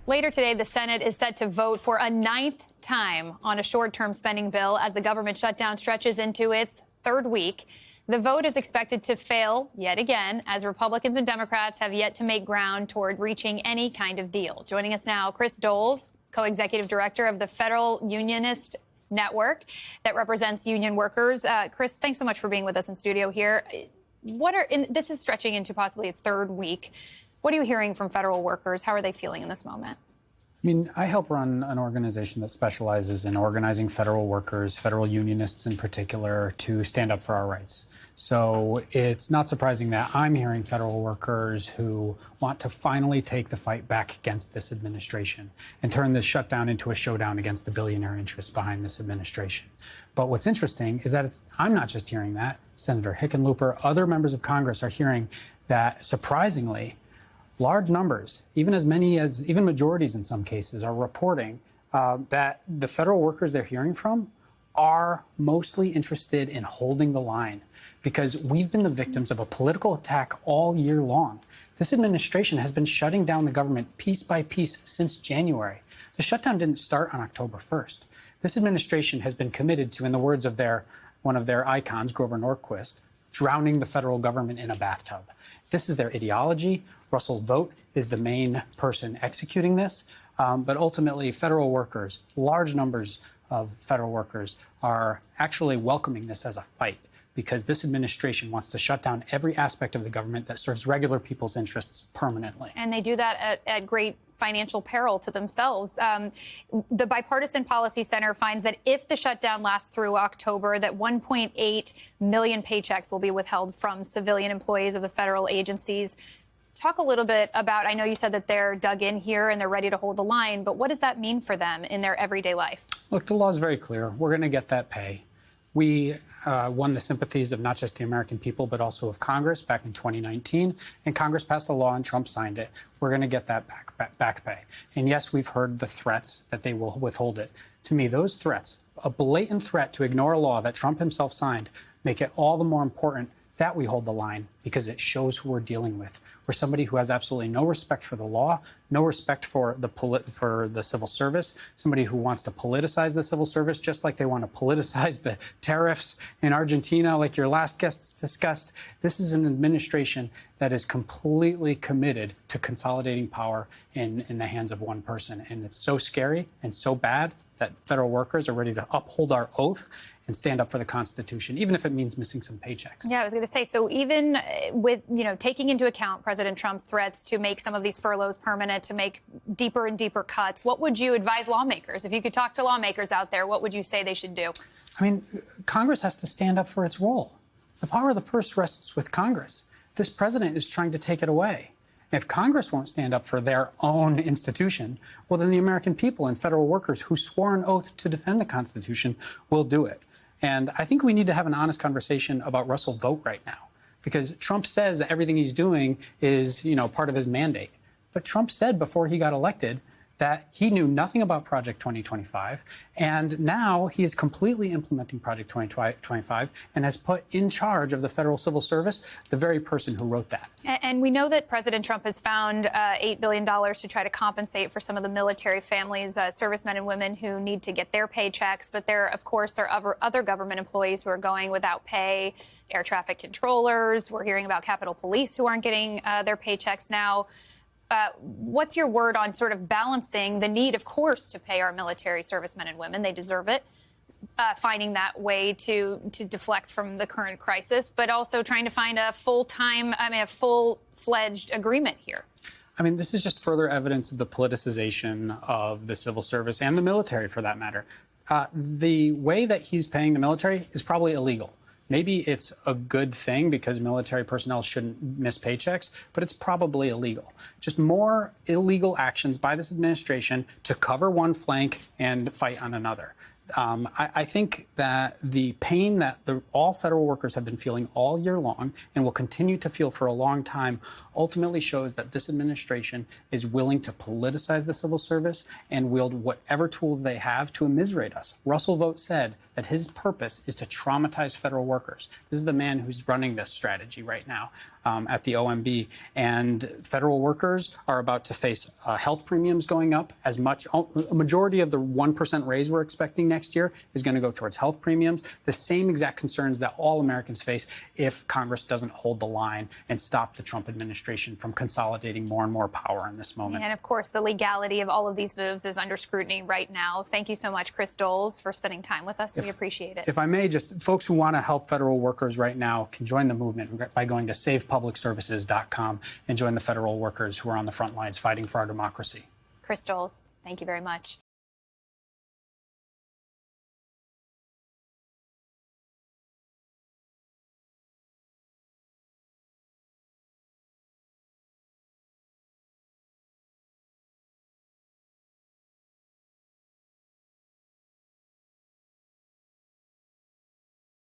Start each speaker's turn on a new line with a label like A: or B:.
A: Later today, the Senate is set to vote for a ninth time on a short-term spending bill as the government shutdown stretches into its third week. The vote is expected to fail yet again, as Republicans and Democrats have yet to make ground toward reaching any kind of deal. Joining us now, Chris Doles, co-executive director of the Federal Unionist Network that represents union workers. Chris, thanks so much for being with us in studio here. This is stretching into possibly its third week. What are you hearing from federal workers? How are they feeling in this moment?
B: I mean, I help run an organization that specializes in organizing federal workers, federal unionists in particular, to stand up for our rights. So it's not surprising that I'm hearing federal workers who want to finally take the fight back against this administration and turn this shutdown into a showdown against the billionaire interests behind this administration. But what's interesting is that I'm not just hearing that. Senator Hickenlooper, other members of Congress are hearing that, surprisingly, large numbers, even as many as even majorities in some cases, are reporting that the federal workers they're hearing from are mostly interested in holding the line, because we've been the victims of a political attack all year long. This administration has been shutting down the government piece by piece since January. The shutdown didn't start on October 1st. This administration has been committed to, in the words of one of their icons, Grover Norquist, drowning the federal government in a bathtub. This is their ideology. Russell Vought is the main person executing this. But ultimately, federal workers, large numbers of federal workers, are actually welcoming this as a fight, because this administration wants to shut down every aspect of the government that serves regular people's interests permanently.
A: And they do that at great financial peril to themselves. The Bipartisan Policy Center finds that if the shutdown lasts through October, that 1.8 million paychecks will be withheld from civilian employees of the federal agencies. Talk a little bit about, I know you said that they're dug in here and they're ready to hold the line, but what does that mean for them in their everyday life?
B: Look, the law is very clear. We're going to get that pay. We won the sympathies of not just the American people, but also of Congress back in 2019. And Congress passed a law and Trump signed it. We're going to get that back pay. And yes, we've heard the threats that they will withhold it. To me, those threats, a blatant threat to ignore a law that Trump himself signed, make it all the more important that we hold the line, because it shows who we're dealing with. We're somebody who has absolutely no respect for the law, no respect for the civil service, somebody who wants to politicize the civil service just like they want to politicize the tariffs in Argentina, like your last guest discussed. This is an administration that is completely committed to consolidating power in the hands of one person. And it's so scary and so bad that federal workers are ready to uphold our oath and stand up for the Constitution, even if it means missing some paychecks.
A: Yeah, I was going to say, so even with, taking into account President Trump's threats to make some of these furloughs permanent, to make deeper and deeper cuts, what would you advise lawmakers? If you could talk to lawmakers out there, what would you say they should do?
B: I mean, Congress has to stand up for its role. The power of the purse rests with Congress. This president is trying to take it away. If Congress won't stand up for their own institution, well, then the American people and federal workers who swore an oath to defend the Constitution will do it. And I think we need to have an honest conversation about Russell Vought right now, because Trump says that everything he's doing is, part of his mandate. But Trump said before he got elected that he knew nothing about Project 2025, and now he is completely implementing Project 2025 and has put in charge of the federal civil service the very person who wrote that.
A: And we know that President Trump has found $8 billion to try to compensate for some of the military families, servicemen and women who need to get their paychecks. But there, of course, are other government employees who are going without pay, air traffic controllers. We're hearing about Capitol Police who aren't getting their paychecks now. What's your word on sort of balancing the need, of course, to pay our military servicemen and women? They deserve it. Finding that way to deflect from the current crisis, but also trying to find a full-fledged agreement here.
B: I mean, this is just further evidence of the politicization of the civil service and the military, for that matter. The way that he's paying the military is probably illegal. Maybe it's a good thing because military personnel shouldn't miss paychecks, but it's probably illegal. Just more illegal actions by this administration to cover one flank and fight on another. I think that the pain that all federal workers have been feeling all year long and will continue to feel for a long time ultimately shows that this administration is willing to politicize the civil service and wield whatever tools they have to immiserate us. Russell Vought said that his purpose is to traumatize federal workers. This is the man who's running this strategy right now. at the OMB. And federal workers are about to face health premiums going up as much. A majority of the 1% raise we're expecting next year is going to go towards health premiums. The same exact concerns that all Americans face if Congress doesn't hold the line and stop the Trump administration from consolidating more and more power in this moment.
A: And of course, the legality of all of these moves is under scrutiny right now. Thank you so much, Chris Doles, for spending time with us. We appreciate it.
B: If I may, just folks who want to help federal workers right now can join the movement by going to savepublicservices.com and join the federal workers who are on the front lines fighting for our democracy.
A: Chris Doles, thank you very much.